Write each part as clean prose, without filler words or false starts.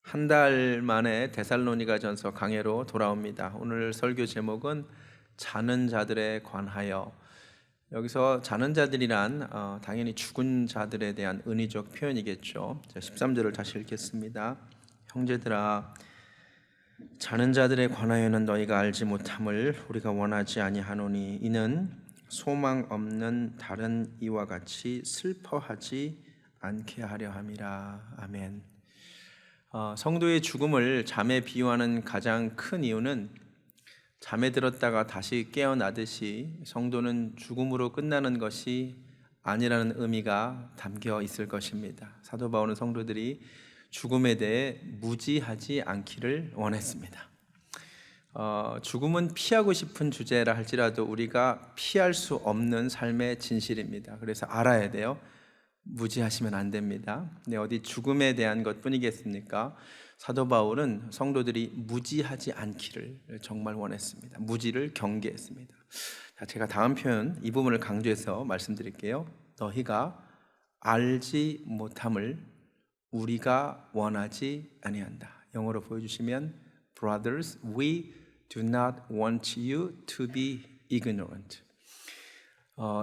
한 달 만에 데살로니가전서 강해로 돌아옵니다. 오늘 설교 제목은 자는 자들에 관하여. 여기서 자는 자들이란 당연히 죽은 자들에 대한 은의적 표현이겠죠. 13절을 다시 읽겠습니다. 형제들아, 자는 자들에 관하여는 너희가 알지 못함을 우리가 원하지 아니하노니 이는 소망 없는 다른 이와 같이 슬퍼하지 않게 하려 함이라. 아멘. 성도의 죽음을 잠에 비유하는 가장 큰 이유는 잠에 들었다가 다시 깨어나듯이 성도는 죽음으로 끝나는 것이 아니라는 의미가 담겨 있을 것입니다. 사도 바울은 성도들이 죽음에 대해 무지하지 않기를 원했습니다. 죽음은 피하고 싶은 주제라 할지라도 우리가 피할 수 없는 삶의 진실입니다. 그래서 알아야 돼요. 무지하시면 안 됩니다. 근데 어디 죽음에 대한 것뿐이겠습니까? 사도 바울은 성도들이 무지하지 않기를 정말 원했습니다. 무지를 경계했습니다. 제가 다음 표현 이 부분을 강조해서 말씀드릴게요. 너희가 알지 못함을 우리가 원하지 아니한다. 영어로 보여주시면 Brothers, we do not want you to be ignorant.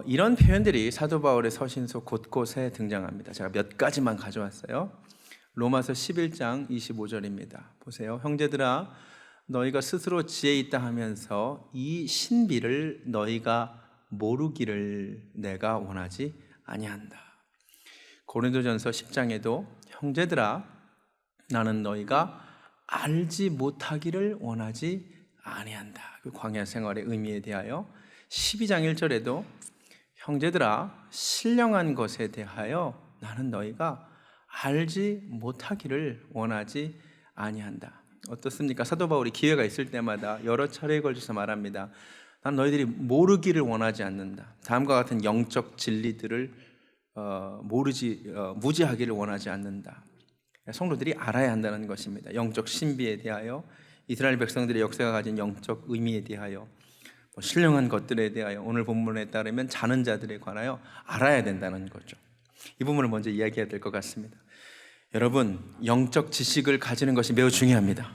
이런 표현들이 사도 바울의 서신서 곳곳에 등장합니다. 제가 몇 가지만 가져왔어요. 로마서 11장 25절입니다. 보세요. 형제들아, 너희가 스스로 지혜 있다 하면서 이 신비를 너희가 모르기를 내가 원하지 아니한다. 고린도전서 10장에도 형제들아, 나는 너희가 알지 못하기를 원하지 아니한다. 그 광야 생활의 의미에 대하여 12장 1절에도 형제들아, 신령한 것에 대하여 나는 너희가 알지 못하기를 원하지 아니한다. 어떻습니까? 사도 바울이 기회가 있을 때마다 여러 차례에 걸쳐서 말합니다. 난 너희들이 모르기를 원하지 않는다. 다음과 같은 영적 진리들을 무지하기를 원하지 않는다. 성도들이 알아야 한다는 것입니다. 영적 신비에 대하여, 이스라엘 백성들의 역사가 가진 영적 의미에 대하여, 신령한 것들에 대하여, 오늘 본문에 따르면 자는 자들에 관하여 알아야 된다는 거죠. 이 부분을 먼저 이야기해야 될 것 같습니다. 여러분, 영적 지식을 가지는 것이 매우 중요합니다.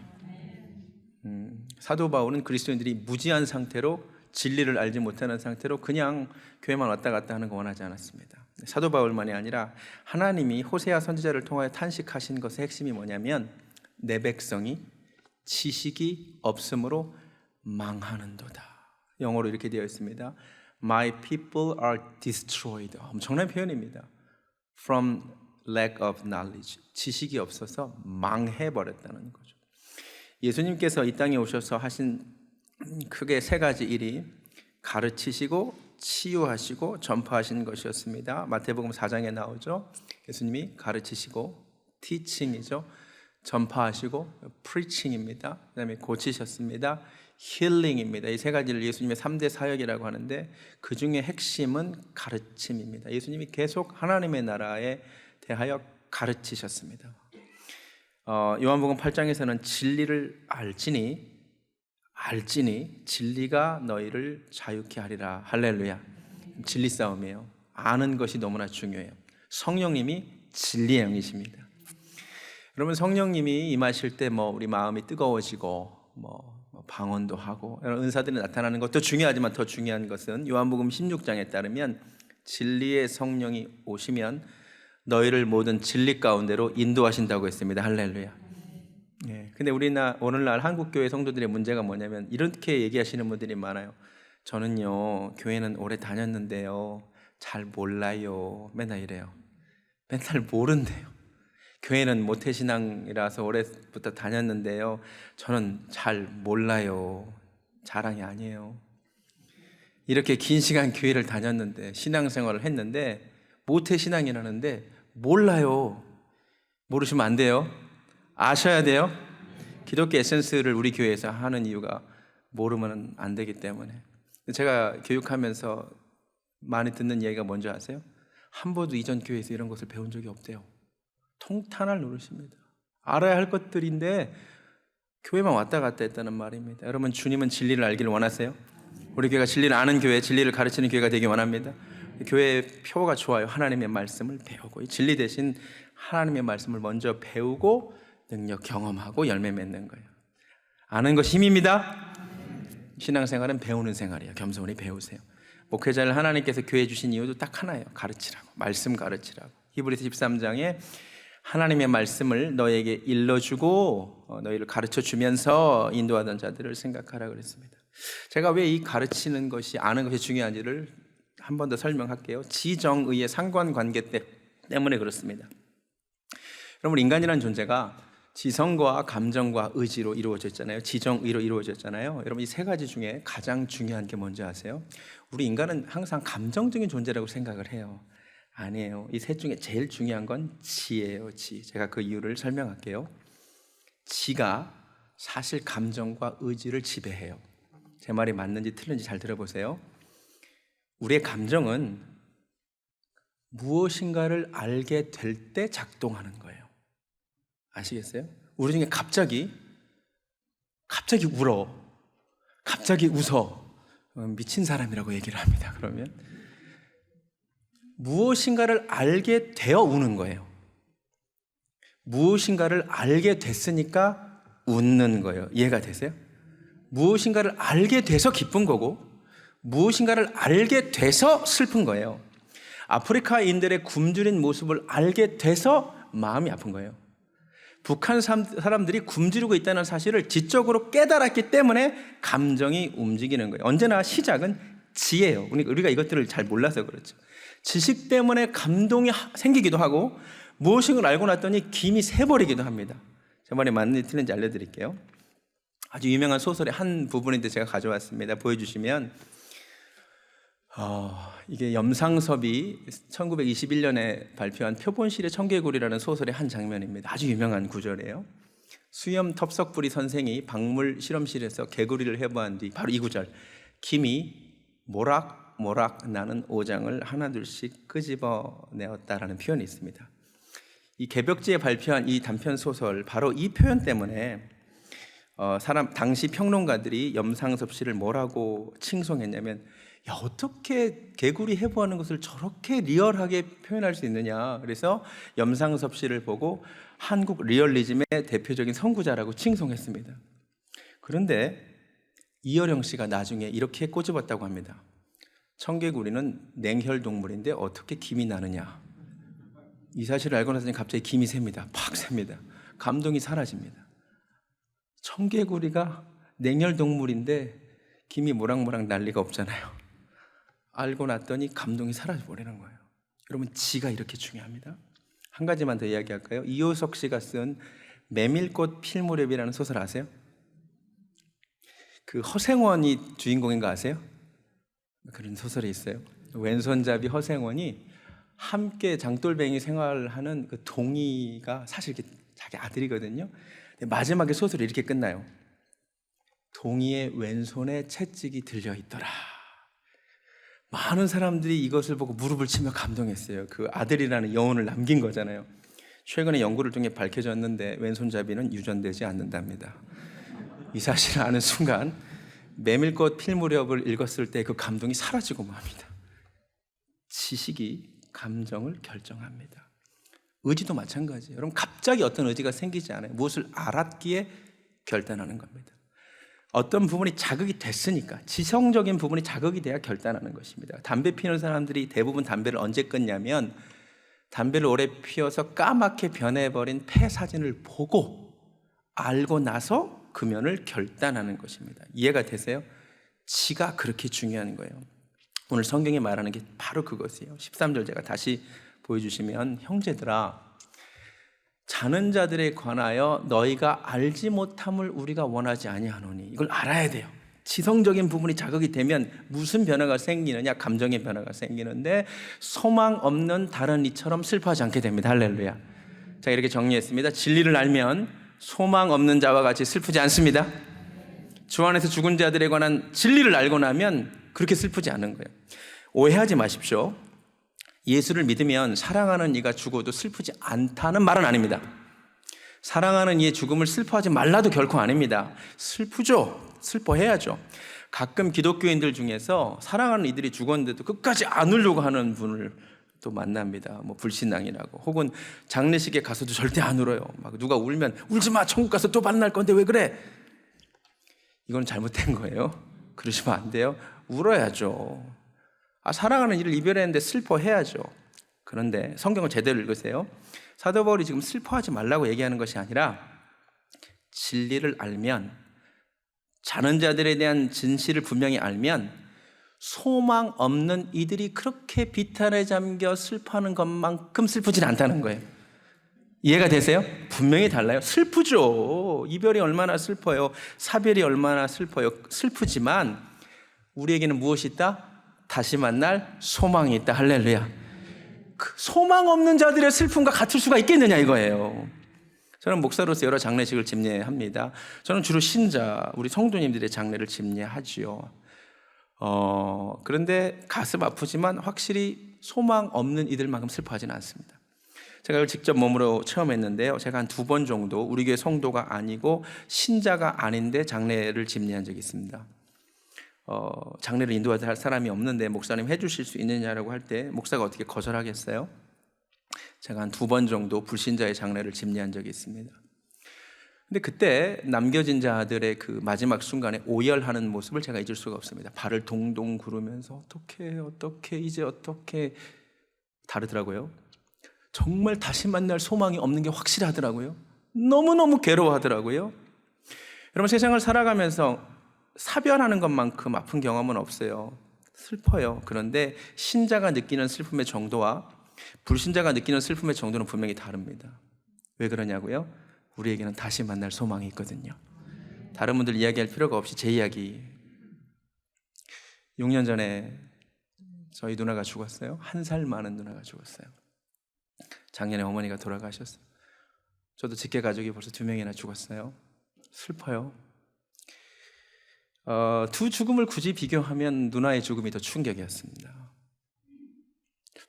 사도 바울은 그리스도인들이 무지한 상태로, 진리를 알지 못하는 상태로 그냥 교회만 왔다 갔다 하는 거 원하지 않았습니다. 사도 바울만이 아니라 하나님이 호세아 선지자를 통하여 탄식하신 것의 핵심이 뭐냐면 내 백성이 지식이 없으므로 망하는도다. 영어로 이렇게 되어 있습니다. My people are destroyed. 엄청난 표현입니다. From lack of knowledge. 지식이 없어서 망해버렸다는 거죠. 예수님께서 이 땅에 오셔서 하신 크게 세 가지 일이 가르치시고 치유하시고 전파하신 것이었습니다. 마태복음 4장에 나오죠. 예수님이 가르치시고 teaching이죠. 전파하시고 preaching입니다. 그 다음에 고치셨습니다. 힐링입니다. 이 세 가지를 예수님의 3대 사역이라고 하는데 그 중에 핵심은 가르침입니다. 예수님이 계속 하나님의 나라에 대하여 가르치셨습니다. 요한복음 8장에서는 진리를 알지니 진리가 너희를 자유케 하리라. 할렐루야. 진리 싸움이에요. 아는 것이 너무나 중요해요. 성령님이 진리의 영이십니다. 여러분, 성령님이 임하실 때 우리 마음이 뜨거워지고 방언도 하고 이런 은사들이 나타나는 것도 중요하지만 더 중요한 것은 요한복음 16장에 따르면 진리의 성령이 오시면 너희를 모든 진리 가운데로 인도하신다고 했습니다. 할렐루야. 근데 오늘날 한국교회 성도들의 문제가 뭐냐면 이렇게 얘기하시는 분들이 많아요. 저는요, 교회는 오래 다녔는데요, 잘 몰라요. 맨날 이래요. 맨날 모른대요. 교회는 모태신앙이라서 오래부터 다녔는데요, 저는 잘 몰라요. 자랑이 아니에요. 이렇게 긴 시간 교회를 다녔는데, 신앙생활을 했는데 모태신앙이라는데 몰라요. 모르시면 안 돼요. 아셔야 돼요. 기독교 에센스를 우리 교회에서 하는 이유가 모르면 안 되기 때문에. 제가 교육하면서 많이 듣는 얘기가 뭔지 아세요? 한 번도 이전 교회에서 이런 것을 배운 적이 없대요. 통탄할 노릇입니다. 알아야 할 것들인데 교회만 왔다 갔다 했다는 말입니다. 여러분, 주님은 진리를 알기를 원하세요? 우리 교회가 진리를 아는 교회, 진리를 가르치는 교회가 되기 원합니다. 교회의 표가 좋아요. 하나님의 말씀을 배우고, 진리 대신 하나님의 말씀을 먼저 배우고 능력 경험하고 열매 맺는 거예요. 아는 것이 힘입니다. 신앙생활은 배우는 생활이에요. 겸손히 배우세요. 목회자를 하나님께서 교회 주신 이유도 딱 하나예요. 가르치라고, 말씀 가르치라고. 히브리서 13장에 하나님의 말씀을 너에게 일러주고 너희를 가르쳐주면서 인도하던 자들을 생각하라 그랬습니다. 제가 왜 이 가르치는 것이, 아는 것이 중요한지를 한 번 더 설명할게요. 지정의의 상관관계 때문에 그렇습니다. 여러분, 인간이라는 존재가 지성과 감정과 의지로 이루어져 있잖아요. 지정의로 이루어져 있잖아요. 여러분, 이 세 가지 중에 가장 중요한 게 뭔지 아세요? 우리 인간은 항상 감정적인 존재라고 생각을 해요. 아니에요. 이 셋 중에 제일 중요한 건 지예요. 지. 제가 그 이유를 설명할게요. 지가 사실 감정과 의지를 지배해요. 제 말이 맞는지 틀린지 잘 들어보세요. 우리의 감정은 무엇인가를 알게 될 때 작동하는 거예요. 아시겠어요? 우리 중에 갑자기 울어, 갑자기 웃어, 미친 사람이라고 얘기를 합니다. 그러면 무엇인가를 알게 되어 우는 거예요. 무엇인가를 알게 됐으니까 웃는 거예요. 이해가 되세요? 무엇인가를 알게 돼서 기쁜 거고, 무엇인가를 알게 돼서 슬픈 거예요. 아프리카인들의 굶주린 모습을 알게 돼서 마음이 아픈 거예요. 북한 사람들이 굶주리고 있다는 사실을 지적으로 깨달았기 때문에 감정이 움직이는 거예요. 언제나 시작은 지예요. 우리가 이것들을 잘 몰라서 그렇죠. 지식 때문에 감동이 생기기도 하고, 무엇인가를 알고 났더니 김이 새버리기도 합니다. 제 말이 맞는지 틀린지 알려드릴게요. 아주 유명한 소설의 한 부분인데 제가 가져왔습니다. 보여주시면, 이게 염상섭이 1921년에 발표한 표본실의 청개구리라는 소설의 한 장면입니다. 아주 유명한 구절이에요. 수염 텁석부리 선생이 박물 실험실에서 개구리를 해부한 뒤 바로 이 구절, 김이 모락모락 나는 오장을 하나둘씩 끄집어내었다라는 표현이 있습니다. 이 개벽지에 발표한 이 단편 소설, 바로 이 표현 때문에 당시 평론가들이 염상섭 씨를 뭐라고 칭송했냐면, 야, 어떻게 개구리 해부하는 것을 저렇게 리얼하게 표현할 수 있느냐. 그래서 염상섭 씨를 보고 한국 리얼리즘의 대표적인 선구자라고 칭송했습니다. 그런데 이어령 씨가 나중에 이렇게 꼬집었다고 합니다. 청개구리는 냉혈 동물인데 어떻게 김이 나느냐. 이 사실을 알고 나서는 갑자기 김이 셉니다. 팍 셉니다. 감동이 사라집니다. 청개구리가 냉혈 동물인데 김이 모락모락 날 리가 없잖아요. 알고 났더니 감동이 사라져버리는 거예요. 여러분, 지가 이렇게 중요합니다. 한 가지만 더 이야기할까요? 이효석 씨가 쓴 메밀꽃 필 무렵이라는 소설 아세요? 그 허생원이 주인공인 거 아세요? 그런 소설이 있어요. 왼손잡이 허생원이 함께 장돌뱅이 생활하는 그 동이가 사실 자기 아들이거든요. 마지막에 소설이 이렇게 끝나요. 동이의 왼손에 채찍이 들려있더라. 많은 사람들이 이것을 보고 무릎을 치며 감동했어요. 그 아들이라는 여운을 남긴 거잖아요. 최근에 연구를 통해 밝혀졌는데 왼손잡이는 유전되지 않는답니다. 이 사실을 아는 순간 메밀꽃 필 무렵을 읽었을 때 그 감동이 사라지고 맙니다. 지식이 감정을 결정합니다. 의지도 마찬가지예요. 여러분, 갑자기 어떤 의지가 생기지 않아요. 무엇을 알았기에 결단하는 겁니다. 어떤 부분이 자극이 됐으니까, 지성적인 부분이 자극이 돼야 결단하는 것입니다. 담배 피우는 사람들이 대부분 담배를 언제 끊냐면, 담배를 오래 피워서 까맣게 변해버린 폐 사진을 보고 알고 나서 금연을 결단하는 것입니다. 이해가 되세요? 지가 그렇게 중요한 거예요. 오늘 성경이 말하는 게 바로 그것이에요. 13절 제가 다시 보여주시면, 형제들아, 자는 자들에 관하여 너희가 알지 못함을 우리가 원하지 아니하노니. 이걸 알아야 돼요. 지성적인 부분이 자극이 되면 무슨 변화가 생기느냐? 감정의 변화가 생기는데, 소망 없는 다른 이처럼 슬퍼하지 않게 됩니다. 할렐루야. 자, 이렇게 정리했습니다. 진리를 알면 소망 없는 자와 같이 슬프지 않습니다. 주 안에서 죽은 자들에 관한 진리를 알고 나면 그렇게 슬프지 않은 거예요. 오해하지 마십시오. 예수를 믿으면 사랑하는 이가 죽어도 슬프지 않다는 말은 아닙니다. 사랑하는 이의 죽음을 슬퍼하지 말라도 결코 아닙니다. 슬프죠. 슬퍼해야죠. 가끔 기독교인들 중에서 사랑하는 이들이 죽었는데도 끝까지 안 울려고 하는 분을 또 만납니다. 뭐 불신앙이라고. 혹은 장례식에 가서도 절대 안 울어요. 막 누가 울면 울지 마. 천국 가서 또 만날 건데 왜 그래? 이건 잘못된 거예요. 그러시면 안 돼요. 울어야죠. 사랑하는 이를 이별했는데 슬퍼해야죠. 그런데 성경을 제대로 읽으세요. 사도 바울이 지금 슬퍼하지 말라고 얘기하는 것이 아니라 진리를 알면, 자는 자들에 대한 진실을 분명히 알면 소망 없는 이들이 그렇게 비탄에 잠겨 슬퍼하는 것만큼 슬프진 않다는 거예요. 이해가 되세요? 분명히 달라요. 슬프죠. 이별이 얼마나 슬퍼요. 사별이 얼마나 슬퍼요. 슬프지만 우리에게는 무엇이 있다? 다시 만날 소망이 있다. 할렐루야. 그 소망 없는 자들의 슬픔과 같을 수가 있겠느냐 이거예요. 저는 목사로서 여러 장례식을 집례합니다. 저는 주로 신자, 우리 성도님들의 장례를 집례하지요. 그런데 가슴 아프지만 확실히 소망 없는 이들만큼 슬퍼하지는 않습니다. 제가 이걸 직접 몸으로 체험했는데요. 제가 한 2번 정도 우리 교회 성도가 아니고 신자가 아닌데 장례를 집례한 적이 있습니다. 장례를 인도할 사람이 없는데 목사님 해주실 수 있느냐라고 할 때 목사가 어떻게 거절하겠어요? 제가 한 2번 정도 불신자의 장례를 집례한 적이 있습니다. 근데 그때 남겨진 자들의 그 마지막 순간에 오열하는 모습을 제가 잊을 수가 없습니다. 발을 동동 구르면서 어떻게 이제 어떻게 다르더라고요. 정말 다시 만날 소망이 없는 게 확실하더라고요. 너무너무 괴로워하더라고요. 여러분, 세상을 살아가면서 사별하는 것만큼 아픈 경험은 없어요. 슬퍼요. 그런데 신자가 느끼는 슬픔의 정도와 불신자가 느끼는 슬픔의 정도는 분명히 다릅니다. 왜 그러냐고요? 우리에게는 다시 만날 소망이 있거든요. 다른 분들 이야기할 필요가 없이 제 이야기. 6년 전에 저희 누나가 죽었어요. 1살 많은 누나가 죽었어요. 작년에 어머니가 돌아가셨어요. 저도 직계 가족이 벌써 2명이나 죽었어요. 슬퍼요. 두 죽음을 굳이 비교하면 누나의 죽음이 더 충격이었습니다.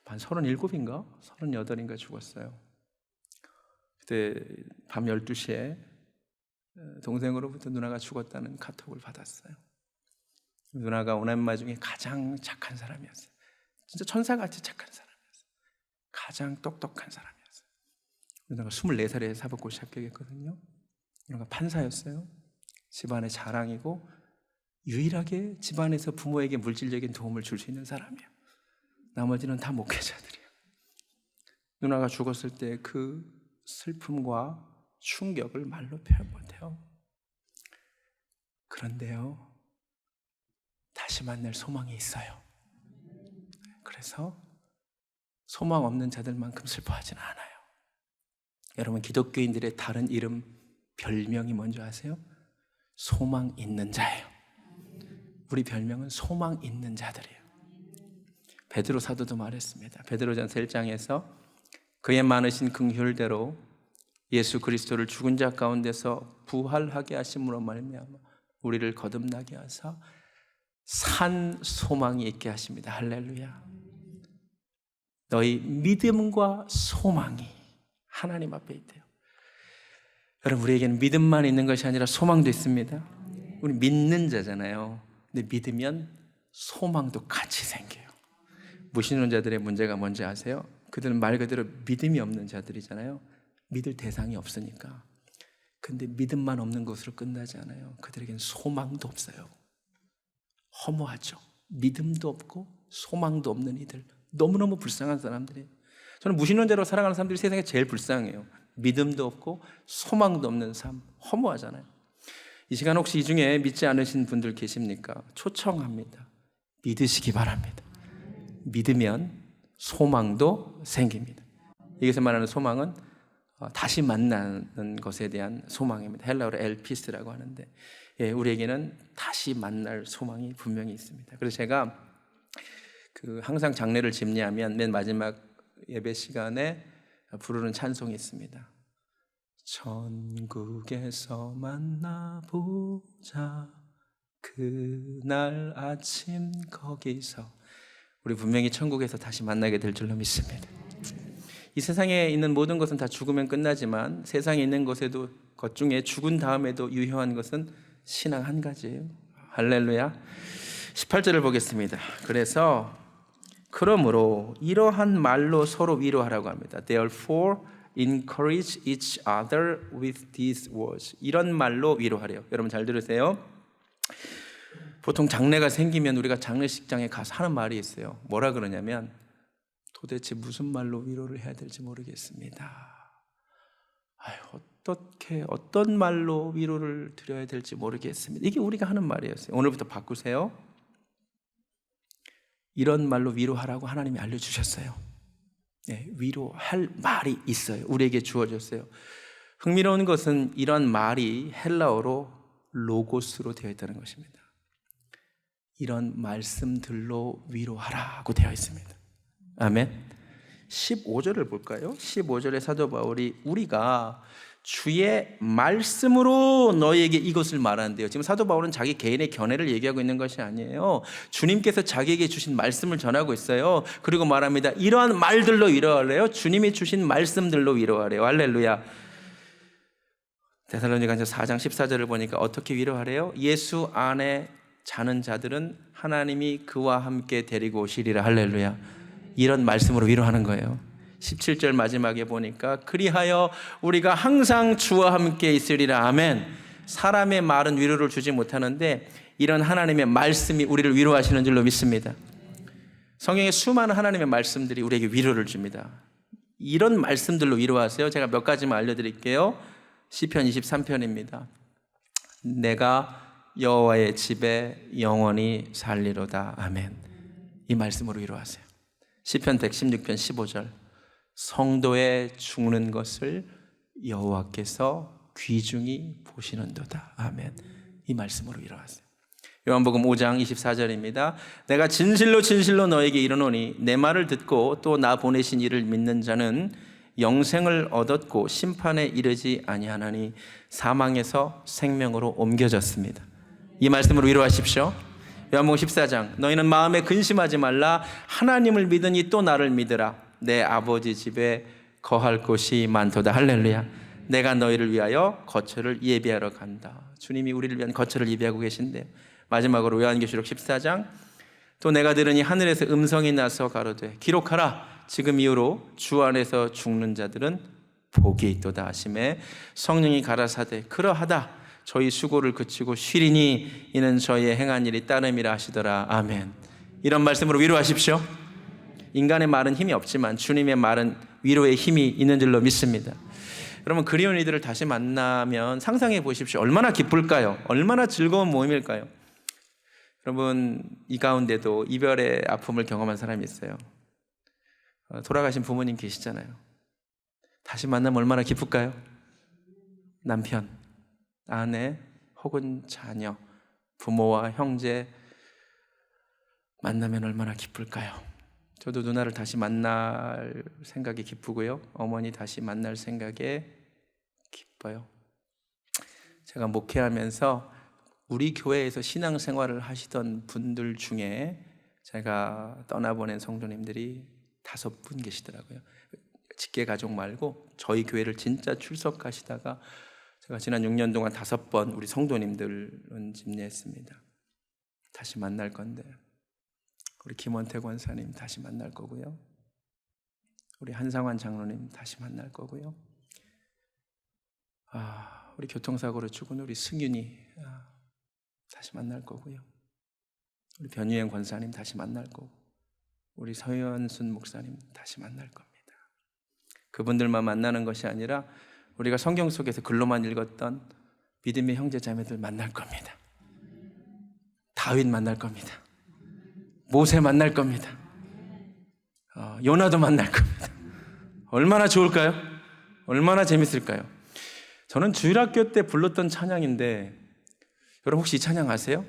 한 37인가 38인가 죽었어요. 그때 밤 12시에 동생으로부터 누나가 죽었다는 카톡을 받았어요. 누나가 오랜만 중에 가장 착한 사람이었어요. 진짜 천사같이 착한 사람이었어요. 가장 똑똑한 사람이었어요. 누나가 24살에 사법고시 합격했거든요. 누나가 판사였어요. 집안의 자랑이고 유일하게 집안에서 부모에게 물질적인 도움을 줄 수 있는 사람이에요. 나머지는 다 목회자들이에요. 누나가 죽었을 때 그 슬픔과 충격을 말로 표현 못해요. 그런데요, 다시 만날 소망이 있어요. 그래서 소망 없는 자들만큼 슬퍼하지는 않아요. 여러분, 기독교인들의 다른 이름, 별명이 뭔지 아세요? 소망 있는 자예요. 우리 별명은 소망 있는 자들이에요. 베드로 사도도 말했습니다. 베드로전서 1장에서 그의 많으신 긍휼대로 예수 그리스도를 죽은 자 가운데서 부활하게 하심으로 말미암아 우리를 거듭나게 하사 산 소망이 있게 하십니다. 할렐루야. 너희 믿음과 소망이 하나님 앞에 있대요. 여러분, 우리에게는 믿음만 있는 것이 아니라 소망도 있습니다. 우리 믿는 자잖아요. 근데 믿으면 소망도 같이 생겨요. 무신론자들의 문제가 뭔지 아세요? 그들은 말 그대로 믿음이 없는 자들이잖아요. 믿을 대상이 없으니까. 근데 믿음만 없는 것으로 끝나지 않아요. 그들에겐 소망도 없어요. 허무하죠. 믿음도 없고 소망도 없는 이들, 너무너무 불쌍한 사람들이에요. 저는 무신론자로 살아가는 사람들이 세상에 제일 불쌍해요. 믿음도 없고 소망도 없는 삶, 허무하잖아요. 이 시간 혹시 이 중에 믿지 않으신 분들 계십니까? 초청합니다. 믿으시기 바랍니다. 믿으면 소망도 생깁니다. 여기서 말하는 소망은 다시 만나는 것에 대한 소망입니다. 헬라어로 엘피스라고 하는데, 우리에게는 다시 만날 소망이 분명히 있습니다. 그래서 제가 항상 장례를 집례하면 맨 마지막 예배 시간에 부르는 찬송이 있습니다. 천국에서 만나보자 그날 아침 거기서. 우리 분명히 천국에서 다시 만나게 될 줄로 믿습니다. 이 세상에 있는 모든 것은 다 죽으면 끝나지만 세상에 있는 것 중에 죽은 다음에도 유효한 것은 신앙 한 가지예요. 할렐루야. 18절을 보겠습니다. 그래서 그러므로 이러한 말로 서로 위로하라고 합니다. Therefore encourage each other with these words. 이런 말로 위로하래요. 여러분 잘 들으세요. 보통 장례가 생기면 우리가 장례식장에 가서 하는 말이 있어요. 뭐라 그러냐면 도대체 무슨 말로 위로를 해야 될지 모르겠습니다. 어떤 말로 위로를 드려야 될지 모르겠습니다. 이게 우리가 하는 말이었어요. 오늘부터 바꾸세요. 이런 말로 위로하라고 하나님이 알려주셨어요. 네, 위로할 말이 있어요. 우리에게 주어졌어요. 흥미로운 것은 이런 말이 헬라어로 로고스로 되어 있다는 것입니다. 이런 말씀들로 위로하라고 되어 있습니다. 아멘. 15절을 볼까요? 15절에 사도 바울이 우리가 주의 말씀으로 너희에게 이것을 말하는데요. 지금 사도 바울은 자기 개인의 견해를 얘기하고 있는 것이 아니에요. 주님께서 자기에게 주신 말씀을 전하고 있어요. 그리고 말합니다. 이러한 말들로 위로하래요. 주님이 주신 말씀들로 위로하래요. 할렐루야. 데살로니가서 4장 14절을 보니까 어떻게 위로하래요? 예수 안에 자는 자들은 하나님이 그와 함께 데리고 오시리라. 할렐루야. 이런 말씀으로 위로하는 거예요. 17절 마지막에 보니까 그리하여 우리가 항상 주와 함께 있으리라. 아멘. 사람의 말은 위로를 주지 못하는데 이런 하나님의 말씀이 우리를 위로하시는 줄로 믿습니다. 성경에 수많은 하나님의 말씀들이 우리에게 위로를 줍니다. 이런 말씀들로 위로하세요. 제가 몇 가지만 알려드릴게요. 시편 23편입니다. 내가 여호와의 집에 영원히 살리로다. 아멘. 이 말씀으로 위로하세요. 시편 116편 15절 성도의 죽는 것을 여호와께서 귀중히 보시는도다. 아멘. 이 말씀으로 위로하세요. 요한복음 5장 24절입니다. 내가 진실로 너에게 이르노니 내 말을 듣고 또 나 보내신 이를 믿는 자는 영생을 얻었고 심판에 이르지 아니하나니 사망에서 생명으로 옮겨졌습니다. 이 말씀으로 위로하십시오. 요한복음 14장 너희는 마음에 근심하지 말라. 하나님을 믿으니 또 나를 믿으라. 내 아버지 집에 거할 곳이 많도다. 할렐루야. 내가 너희를 위하여 거처를 예비하러 간다. 주님이 우리를 위한 거처를 예비하고 계신데요. 마지막으로 요한계시록 14장 또 내가 들으니 하늘에서 음성이 나서 가로되 기록하라. 지금 이후로 주 안에서 죽는 자들은 복이 있도다 하시매 성령이 가라사대 그러하다. 저희 수고를 그치고 쉬리니 이는 저희의 행한 일이 따름이라 하시더라. 아멘. 이런 말씀으로 위로하십시오. 인간의 말은 힘이 없지만 주님의 말은 위로의 힘이 있는 줄로 믿습니다. 여러분 그리운 이들을 다시 만나면 상상해 보십시오. 얼마나 기쁠까요? 얼마나 즐거운 모임일까요? 여러분 이 가운데도 이별의 아픔을 경험한 사람이 있어요. 돌아가신 부모님 계시잖아요. 다시 만나면 얼마나 기쁠까요? 남편, 아내 혹은 자녀, 부모와 형제 만나면 얼마나 기쁠까요? 저도 누나를 다시 만날 생각이 기쁘고요. 어머니 다시 만날 생각에 기뻐요. 제가 목회하면서 우리 교회에서 신앙생활을 하시던 분들 중에 제가 떠나보낸 성도님들이 5분 계시더라고요. 직계 가족 말고 저희 교회를 진짜 출석하시다가 제가 지난 6년 동안 5번 우리 성도님들은 집례했습니다. 다시 만날 건데 우리 김원태 권사님 다시 만날 거고요. 우리 한상환 장로님 다시 만날 거고요. 우리 교통사고로 죽은 우리 승윤이 다시 만날 거고요. 우리 변유행 권사님 다시 만날 거고 우리 서현순 목사님 다시 만날 겁니다. 그분들만 만나는 것이 아니라 우리가 성경 속에서 글로만 읽었던 믿음의 형제 자매들 만날 겁니다. 다윗 만날 겁니다. 모세 만날 겁니다. 요나도 만날 겁니다. 얼마나 좋을까요? 얼마나 재밌을까요? 저는 주일학교 때 불렀던 찬양인데 여러분 혹시 이 찬양 아세요?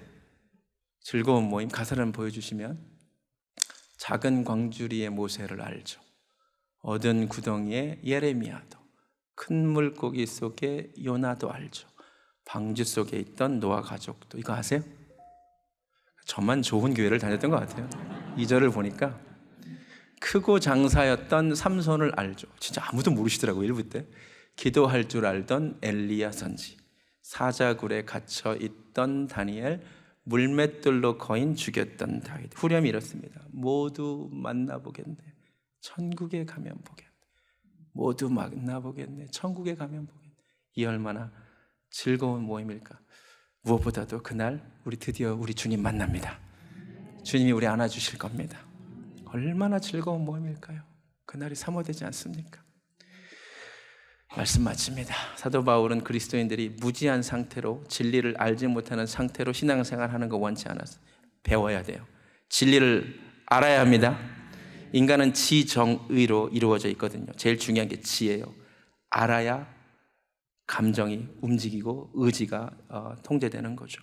즐거운 모임 가사를 보여주시면 작은 광주리의 모세를 알죠. 얻은 구덩이에 예레미야도 큰 물고기 속에 요나도 알죠. 방주 속에 있던 노아 가족도. 이거 아세요? 저만 좋은 교회를 다녔던 것 같아요. 2절을 보니까 크고 장사였던 삼손을 알죠. 진짜 아무도 모르시더라고요. 1부 때 기도할 줄 알던 엘리야 선지, 사자굴에 갇혀 있던 다니엘, 물맷돌로 거인 죽였던 다윗. 후렴이 이렇습니다. 모두 만나보겠네. 천국에 가면 보겠네. 모두 만나보겠네. 천국에 가면 보겠네. 이 얼마나 즐거운 모임일까. 무엇보다도 그날 우리 드디어 우리 주님 만납니다. 주님이 우리 안아주실 겁니다. 얼마나 즐거운 모임일까요? 그날이 사모되지 않습니까? 말씀 마칩니다. 사도 바울은 그리스도인들이 무지한 상태로 진리를 알지 못하는 상태로 신앙생활하는 거 원치 않았어요. 배워야 돼요. 진리를 알아야 합니다. 인간은 지정의로 이루어져 있거든요. 제일 중요한 게 지예요. 알아야 감정이 움직이고 의지가 통제되는 거죠.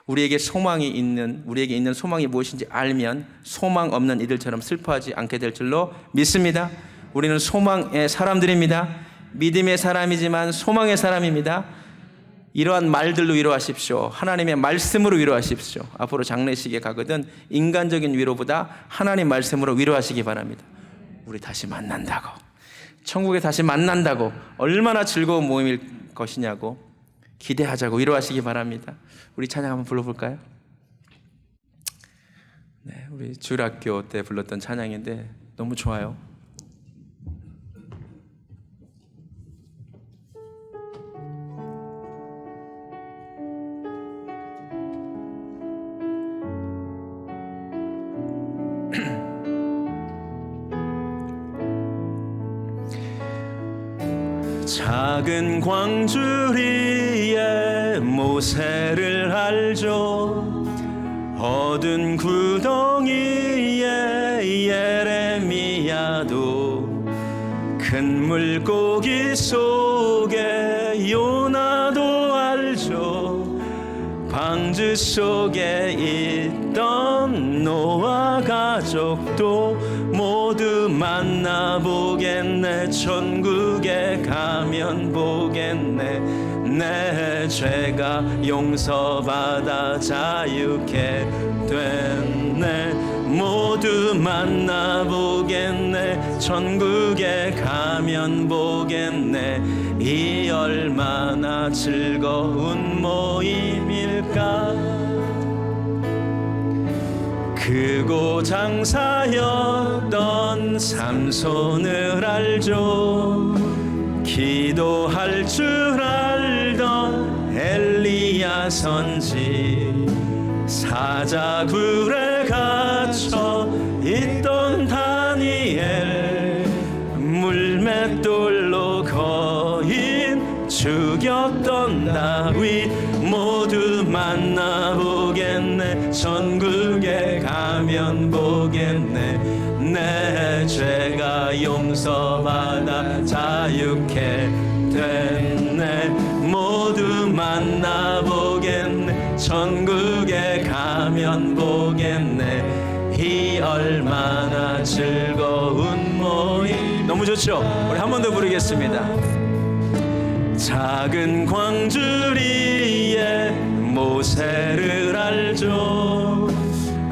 우리에게 있는 소망이 무엇인지 알면 소망 없는 이들처럼 슬퍼하지 않게 될 줄로 믿습니다. 우리는 소망의 사람들입니다. 믿음의 사람이지만 소망의 사람입니다. 이러한 말들로 위로하십시오. 하나님의 말씀으로 위로하십시오. 앞으로 장례식에 가거든 인간적인 위로보다 하나님 말씀으로 위로하시기 바랍니다. 우리 다시 만난다고, 천국에 다시 만난다고, 얼마나 즐거운 모임일 것이냐고 기대하자고 위로하시기 바랍니다. 우리 찬양 한번 불러볼까요? 네, 우리 주일학교 때 불렀던 찬양인데 너무 좋아요. 작은 광주리에 모세를 알죠. 어두운 구덩이에 예레미야도, 큰 물고기 속에 요나도 알죠. 방주 속에 있던 노아 가족도 모두 만나보겠네. 천국에 가면 보겠네. 내 죄가 용서받아 자유케 됐네. 모두 만나보겠네. 천국에 가면 보겠네. 이 얼마나 즐거운 모임일까. 크고 장사였던 삼손을 알죠. 기도할 줄 알던 엘리야 선지, 사자굴에 갇혀 있던 다니엘, 물맷돌로 거인 죽였던 다윗, 모두 만나보겠네. 천국에 가면 보겠네. 내 죄가 용서받아 자유케 됐네. 모두 만나보겠네. 천국에 가면 보겠네. 이 얼마나 즐거운 모임. 너무 좋죠? 우리 한 번 더 부르겠습니다. 작은 광주리에 모세를 알죠.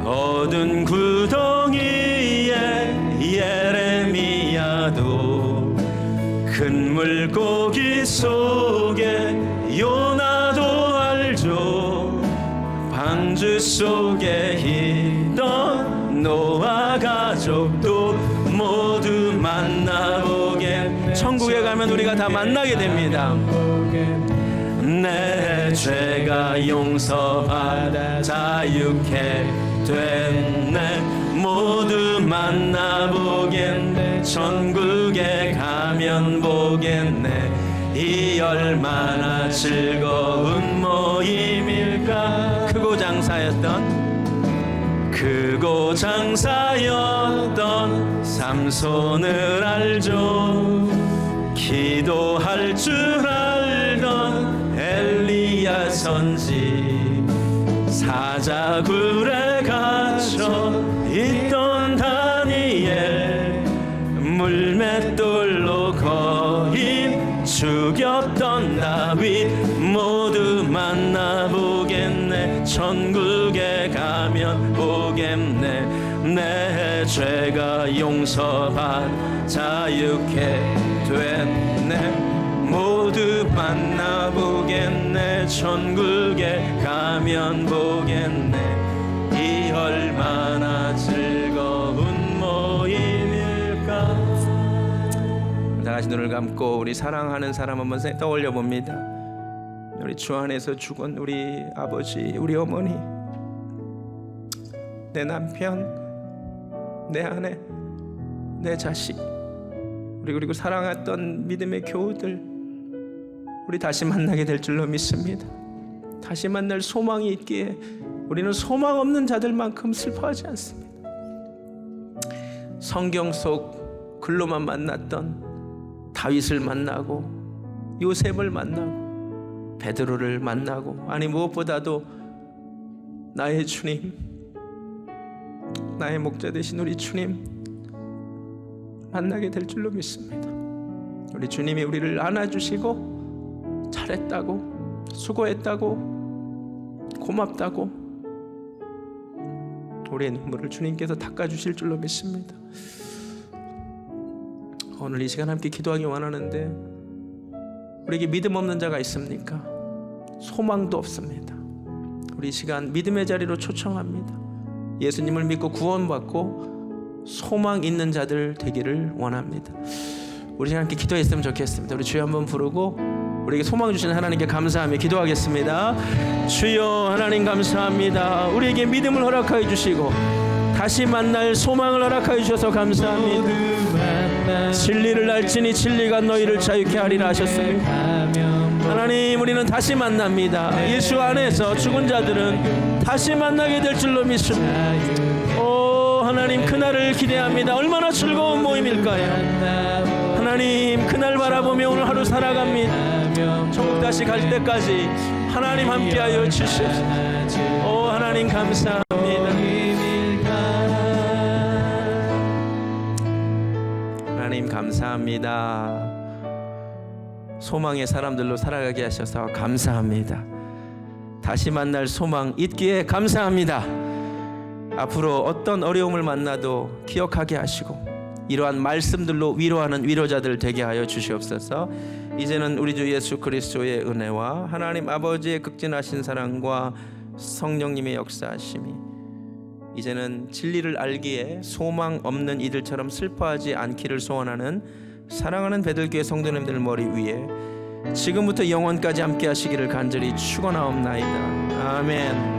어두운 구덩이에 예레미야도, 큰 물고기 속에 요나도 알죠. 방주 속에 있던 노아 가족도 모두 만나보겠네. 천국에 가면 우리가 다 만나게 됩니다. 내 죄가 용서받아 자유케 됐네. 모두 만나보겠네. 천국에 가면 보겠네. 이 얼마나 즐거운 모임일까. 크고 장사였던 삼손을 알죠. 기도할 줄 알던 엘리야 선지, 사자굴에 갇혀 있던 다니엘, 물맷돌로 거인 죽였던 다윗, 모두 만나보겠네. 천국에 가면 보겠네. 내 죄가 용서받아 자유케 됐네. 모두 만나보겠네. 천국에 가면 보겠네. 이 얼마나 즐거운 모임일까. 다 같이 눈을 감고 우리 사랑하는 사람 한번 떠올려 봅니다. 우리 주 안에서 죽은 우리 아버지, 우리 어머니, 내 남편, 내 아내, 내 자식, 우리 그리고 사랑했던 믿음의 교우들, 우리 다시 만나게 될 줄로 믿습니다. 다시 만날 소망이 있기에 우리는 소망 없는 자들만큼 슬퍼하지 않습니다. 성경 속 글로만 만났던 다윗을 만나고 요셉을 만나고 베드로를 만나고, 아니 무엇보다도 나의 주님, 나의 목자 되신 우리 주님 만나게 될 줄로 믿습니다. 우리 주님이 우리를 안아주시고 잘했다고, 수고했다고, 고맙다고 우리의 눈물을 주님께서 닦아주실 줄로 믿습니다. 오늘 이 시간 함께 기도하기 원하는데, 우리에게 믿음 없는 자가 있습니까? 소망도 없습니다. 우리 이 시간 믿음의 자리로 초청합니다. 예수님을 믿고 구원받고 소망 있는 자들 되기를 원합니다. 우리 함께 기도했으면 좋겠습니다. 우리 주여 한번 부르고 우리에게 소망 주시는 하나님께 감사하며 기도하겠습니다. 주여 하나님 감사합니다. 우리에게 믿음을 허락하여 주시고 다시 만날 소망을 허락하여 주셔서 감사합니다. 진리를 알지니 진리가 너희를 자유케 하리라 하셨습니다. 하나님, 우리는 다시 만납니다. 예수 안에서 죽은 자들은 다시 만나게 될 줄로 믿습니다. 오 하나님, 그날을 기대합니다. 얼마나 즐거운 모임일까요? 하나님, 그날 바라보며 오늘 하루 살아갑니다. 천국 다시 갈 때까지 하나님 함께하여 주시옵소서. 오 하나님 감사합니다. 하나님 감사합니다. 소망의 사람들로 살아가게 하셔서 감사합니다. 다시 만날 소망 있기에 감사합니다. 앞으로 어떤 어려움을 만나도 기억하게 하시고 이러한 말씀들로 위로하는 위로자들 되게 하여 주시옵소서. 이제는 우리 주 예수 그리스도의 은혜와 하나님 아버지의 극진하신 사랑과 성령님의 역사하심이 이제는 진리를 알기에 소망 없는 이들처럼 슬퍼하지 않기를 소원하는 사랑하는 베들교회 성도님들 머리 위에 지금부터 영원까지 함께 하시기를 간절히 축원하옵나이다. 아멘.